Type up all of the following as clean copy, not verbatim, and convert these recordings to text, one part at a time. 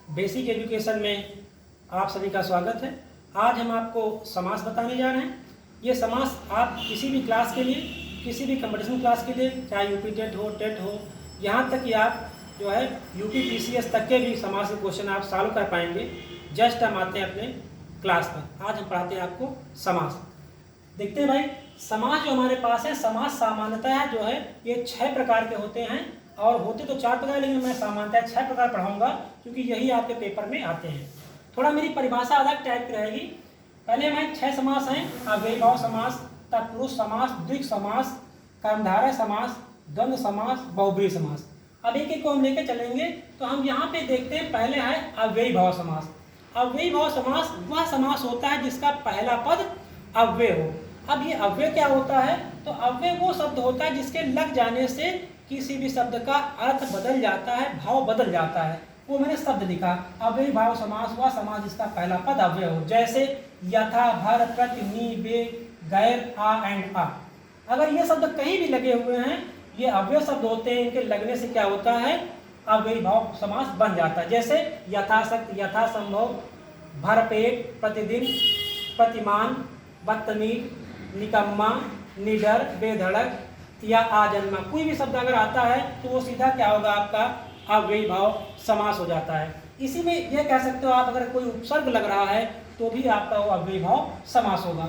Basic education में आप सभी का स्वागत है। आज हम आपको समास बताने जा रहे हैं। ये समास आप किसी भी क्लास के लिए, किसी भी कंपटीशन क्लास के लिए, चाहे यूपी टेट हो, टेट हो, यहाँ तक कि आप जो है यूपी पीसीएस तक के भी समास के क्वेश्चन आप सॉल्व कर पाएंगे। जस्ट हम आते हैं अपने क्लास पर। आज हम पढ़ाते हैं आपको समास। देखते हैं भाई, समास जो हमारे पास है, समास सामान्यतः जो है ये 6 प्रकार के होते हैं, और होते तो 4 प्रकार, लेकिन मैं सामान्यतः 6 प्रकार पढ़ाऊंगा क्योंकि यही आपके पेपर में आते हैं। थोड़ा मेरी परिभाषा अलग टाइप की रहेगी। पहले मैं 6 समास हैं: अव्ययीभाव समास, तत्पुरुष समास, द्विग समास, कर्मधारय समास, द्वंद्व समास, बहुब्रीहि समास। अब एक एक को हम लेके चलेंगे। तो हम यहाँ पे देखते हैं, पहले है अव्ययीभाव समास। अव्ययीभाव समास वह समास होता है जिसका पहला पद अव्यय हो। अब ये अव्यय क्या होता है? तो अव्यय वो शब्द होता है जिसके लग जाने से किसी भी शब्द का अर्थ बदल जाता है, भाव बदल जाता है। वो मैंने शब्द लिखा। अव्ययीभाव समास वह समास जिसका पहला पद अव्यय हो। जैसे यथा, भर, प्रति, नी, बे, गैर, आ एंड आ। अगर ये शब्द कहीं भी लगे हुए हैं, ये अव्यय शब्द होते हैं, इनके लगने से क्या होता है? अव्ययीभाव समास बन जाता है। जैसे यथाशक्ति, यथासंभव, भरपेट, प्रतिदिन, प्रतिमान, बदतमीज, निकम्मा, निडर, बेधड़क या आजन्मा। कोई भी शब्द अगर आता है तो वो सीधा क्या होगा? आपका अव्ययीभाव समास हो जाता है। इसी में ये कह सकते हो आप, अगर कोई उपसर्ग लग रहा है तो भी आपका वो अव्ययीभाव समास होगा।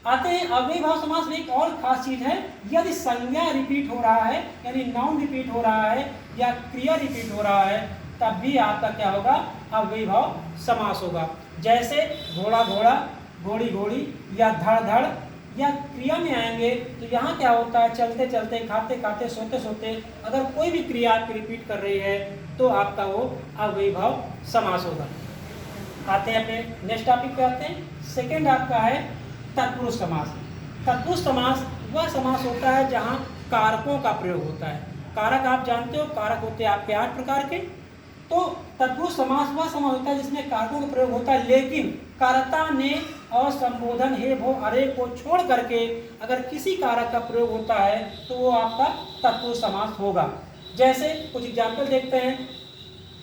आते हैं अव्ययीभाव समास में एक और खास चीज है, यदि संज्ञा रिपीट हो रहा है, यानी नाउन रिपीट हो रहा है या क्रिया रिपीट हो रहा है, तब भी आपका क्या होगा? अव्ययीभाव समास होगा। जैसे घोड़ा घोड़ा, घोड़ी घोड़ी या धड़ धड़, या क्रिया में आएंगे तो यहाँ क्या होता है? चलते चलते, खाते खाते, सोते सोते, अगर कोई भी क्रिया आपकी रिपीट कर रही है तो आपका वो अव्ययीभाव समास होगा। आते हैं अपने नेक्स्ट टॉपिक पे आते हैं। सेकंड आपका है तत्पुरुष समास। तत्पुरुष समास वह समास होता है जहाँ कारकों का प्रयोग होता है। कारक आप जानते हो, कारक होते हैं आपके 8 प्रकार के। तो तत्पुरुष समास वह समास होता है जिसमें कारकों का प्रयोग होता है, लेकिन कर्ता ने और संबोधन हे भो अरे को छोड़ करके अगर किसी कारक का प्रयोग होता है तो वो आपका तत्पुरुष समास होगा। जैसे कुछ एग्जाम्पल देखते हैं।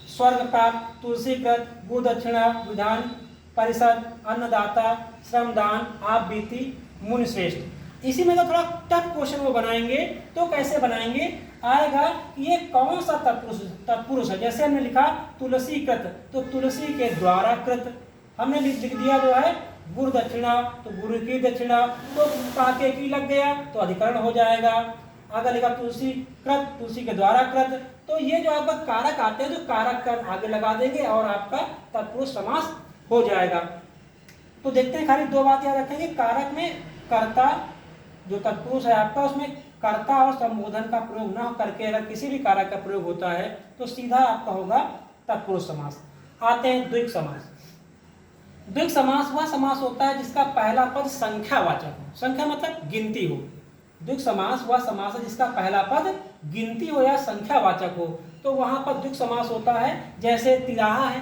स्वर्ग प्राप्त, तुलसीकृत, गो दक्षिणा, विधान परिषद, अन्नदाता, श्रमदान, आप बीती, मुनि श्रेष्ठ। इसी में तो थोड़ा टफ क्वेश्चन वो बनाएंगे। तो कैसे बनाएंगे? आएगा ये कौन सा तत्पुरुष है। जैसे हमने लिखा तुलसीकृत, तो तुलसी के द्वारा कृत। हमने लिख दिया जो है गुरु दक्षिणा, तो गुरु की दक्षिणा, तो काके की लग गया तो अधिकरण हो जाएगा। अगर लिखा तुलसी कृत, तुलसी के द्वारा कृत, तो ये जो आपका कारक आते हैं, जो कारक का आगे लगा देंगे और आपका तत्पुरुष समास हो जाएगा। तो देखते हैं, खाली 2 बात याद रखेंगे। कारक में कर्ता, जो तत्पुरुष है आपका, उसमें कर्ता और संबोधन का प्रयोग न करके अगर किसी भी कारक का प्रयोग होता है तो सीधा आपका होगा तत्पुरुष समास। आते हैं द्विग समास। द्विग समास वह समास होता है जिसका पहला पद संख्यावाचक हो। संख्या मतलब गिनती हो। द्विग समास वह समास है जिसका पहला पद गिनती हो या संख्यावाचक हो। तो वहां पर द्विग समास होता है। जैसे तिराहा है,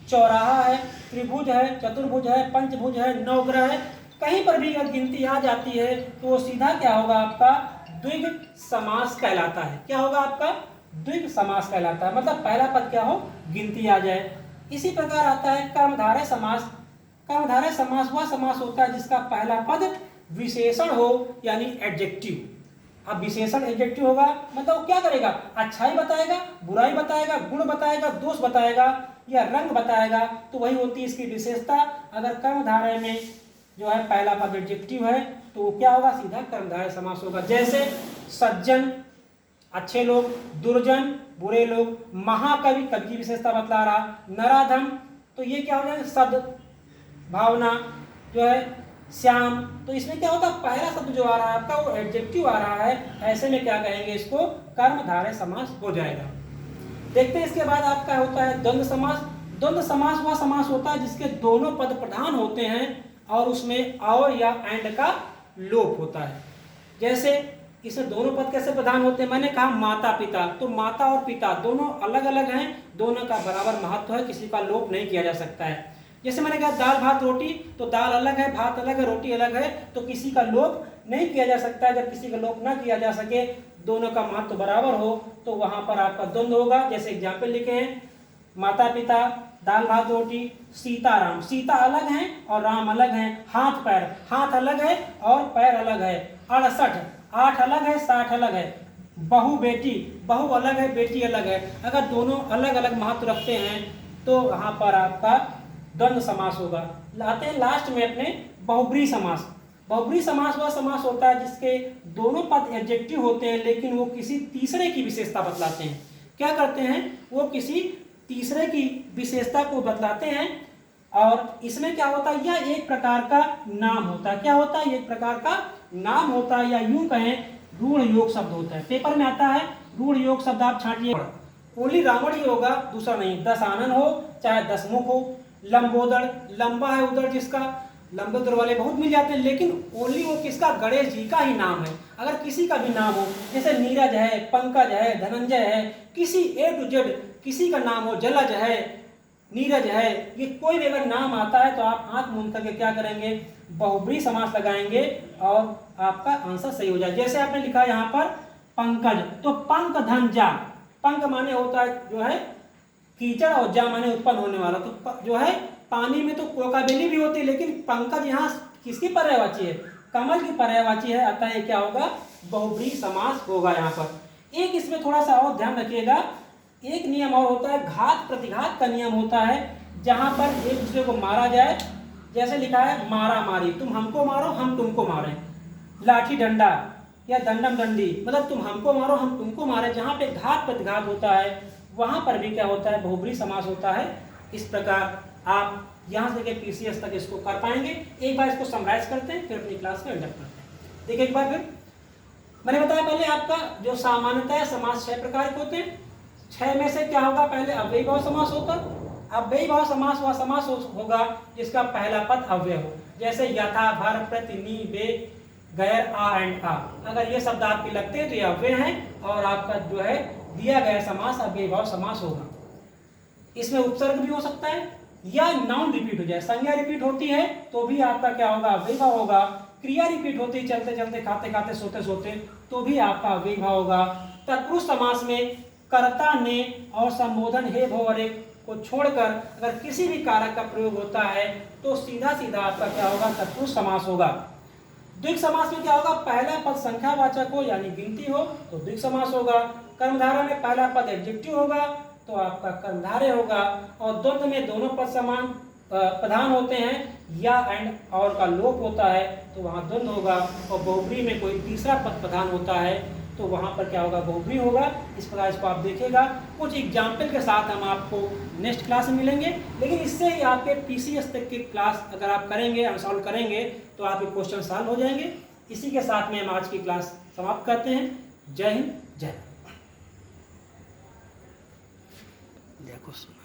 चौराहा है, त्रिभुज है, चतुर्भुज है, पंचभुज है, नवग्रह है, कहीं पर भी अगर गिनती आ जाती है तो वो सीधा क्या होगा? आपका द्विग समास कहलाता है। क्या होगा? आपका द्विग समास कहलाता है। मतलब पहला पद क्या हो? गिनती आ जाए। इसी प्रकार आता है कर्मधारय समास। कर्मधारय समास वह समास होता है जिसका पहला पद विशेषण हो, यानी एडजेक्टिव। अब विशेषण एडजेक्टिव होगा मतलब क्या करेगा? अच्छाई बताएगा, बुराई बताएगा, गुण बताएगा, दोष बताएगा या रंग बताएगा। तो वही होती है इसकी विशेषता। अगर कर्मधारय में जो है पहला पद एडजेक्टिव है तो वो क्या होगा? सीधा कर्मधारय समास होगा। जैसे सज्जन, अच्छे लोग, दुर्जन, बुरे लोग, महाकवि, कवि की विशेषता बतला रहा, नराधम, तो ये क्या हो जाएगा? सद भावना जो है, श्याम। तो इसमें क्या होता है? पहला शब्द जो आ रहा है आपका वो एडजेक्टिव आ रहा है। ऐसे में क्या कहेंगे? इसको कर्मधारय समास हो जाएगा। देखते हैं इसके बाद आपका होता है द्वंद्व समास। द्वंद्व समास वह समास होता है जिसके दोनों पद प्रधान होते हैं और उसमें और या एंड का लोप होता है। जैसे इसमें दोनों पद कैसे प्रधान होते हैं? मैंने कहा माता पिता, तो माता और पिता दोनों अलग अलग हैं, दोनों का बराबर महत्व है, किसी का लोप नहीं किया जा सकता है। जैसे मैंने कहा दाल भात रोटी, तो दाल अलग है, भात अलग है, रोटी अलग है, तो किसी का लोप नहीं किया जा सकता है। जब किसी का लोप ना किया जा सके, दोनों का महत्व बराबर हो, तो वहां पर आपका द्वंद्व होगा। जैसे एग्जाम्पल लिखे हैं, माता पिता, दाल भात रोटी, सीताराम, सीता अलग हैं और राम अलग हैं। हाथ पैर, हाथ अलग है और पैर अलग है। 68, 8 अलग है, 60 अलग है। बहू बेटी, बहू अलग है, बेटी अलग है। अगर दोनों अलग अलग महत्व रखते हैं तो यहाँ पर आपका द्वंद्व समास होगा। लाते हैं लास्ट में अपने बहुब्रीहि समास। बहुब्रीहि समास वह समास होता है जिसके दोनों पद एडजेक्टिव होते हैं लेकिन वो किसी तीसरे की विशेषता बतलाते हैं। क्या करते हैं, वो किसी तीसरे की विशेषता को बतलाते हैं और इसमें क्या होता है, यह एक प्रकार का नाम होता है। क्या होता है, एक प्रकार का नाम होता है या यूं कहें रूढ़ योग शब्द होता है। पेपर में आता है रूढ़ योग शब्द, आप छांटिए। ओनली रावण ही होगा, दूसरा नहीं। दशानन हो चाहे दशमुख हो। लंबोदर, लंबा है उदर जिसका, लंबोदर वाले बहुत मिल जाते हैं लेकिन ओनली वो किसका, गणेश जी का ही नाम है। अगर किसी का भी नाम हो, जैसे नीरज है, पंकज है, धनंजय है, किसी A to Z किसी का नाम हो, जलज है, नीरज है, ये कोई भी अगर नाम आता है तो आप आंख मूंद करके क्या करेंगे, बहुब्रीहि समास लगाएंगे और आपका आंसर सही हो जाए। जैसे आपने लिखा यहाँ पर पंकज, तो पंक धन जा, पंक माने होता है जो है कीचड़ और जा माने उत्पन्न होने वाला। तो जो है पानी में तो कोकाबेली भी होती है लेकिन पंकज यहाँ किसकी पर्यायवाची है, कमल की पर्यायवाची है। अतः ये क्या होगा, बहुब्रीहि समास होगा यहाँ पर। एक इसमें थोड़ा सा और ध्यान रखिएगा, एक नियम और होता है, घात प्रतिघात का नियम होता है जहां पर एक दूसरे को मारा जाए। जैसे लिखा है मारा मारी, तुम हमको मारो हम तुमको मारें। लाठी डंडा या दंडम दंडी, मतलब तुम हमको मारो हम तुमको मारे। जहां पे घात प्रतिघात होता है वहां पर भी क्या होता है, बहुब्रीहि समास होता है। इस प्रकार आप यहां से लेकर PCS तक इसको कर पाएंगे। एक बार इसको समराइज करते हैं फिर अपनी क्लास में एंड करते हैं। देखिए एक बार फिर मैंने बताया पहले आपका जो सामान्यतः समास 6 प्रकार के होते हैं। 6 में से क्या होगा, पहले अव्ययी भाव समास होगा। अव्ययी भाव समास वह समास होगा जिसका पहला पद अव्यय हो। जैसे यथा, भर, प्रति, नी, बे, गैर, आ एंड आ। अगर ये शब्द आपके लगते हैं तो ये अव्यय हैं और आपका जो है दिया गया समास अव्ययी भाव समास होगा। इसमें उपसर्ग भी हो सकता है या नाउन रिपीट हो जाए। संज्ञा रिपीट होती है तो भी आपका क्या होगा, अव्ययी भाव होगा। क्रिया रिपीट होती है, चलते चलते, खाते खाते, सोते सोते, तो भी आपका अव्ययी भाव होगा। तत्पुरुष समास में कर्ता, ने और संबोधन हे भव अरे को छोड़कर अगर किसी भी कारक का प्रयोग होता है तो सीधा सीधा आपका क्या होगा, तत्पुरुष समास होगा। द्विग समास में क्या होगा, पहला पद संख्यावाचक हो यानी गिनती हो तो द्विग समास होगा। कर्मधारय में पहला पद एडजेक्टिव होगा तो आपका कर्मधारय होगा। और द्वंद्व में दोनों पद समान प्रधान होते हैं या एंड और का लोप होता है तो वहां द्वंद्व होगा। और बहुब्रीहि में कोई तीसरा पद प्रधान होता है तो वहां पर क्या होगा, बहुब्रीहि होगा। इस प्रकार इसको आप देखिएगा। कुछ एग्जाम्पल के साथ हम आपको नेक्स्ट क्लास में मिलेंगे, लेकिन इससे ही आपके PCS तक की क्लास अगर आप करेंगे, हम सॉल्व करेंगे तो आपके क्वेश्चन सॉल्व हो जाएंगे। इसी के साथ में हम आज की क्लास समाप्त करते हैं। जय हिंद, जय। देखो सुना।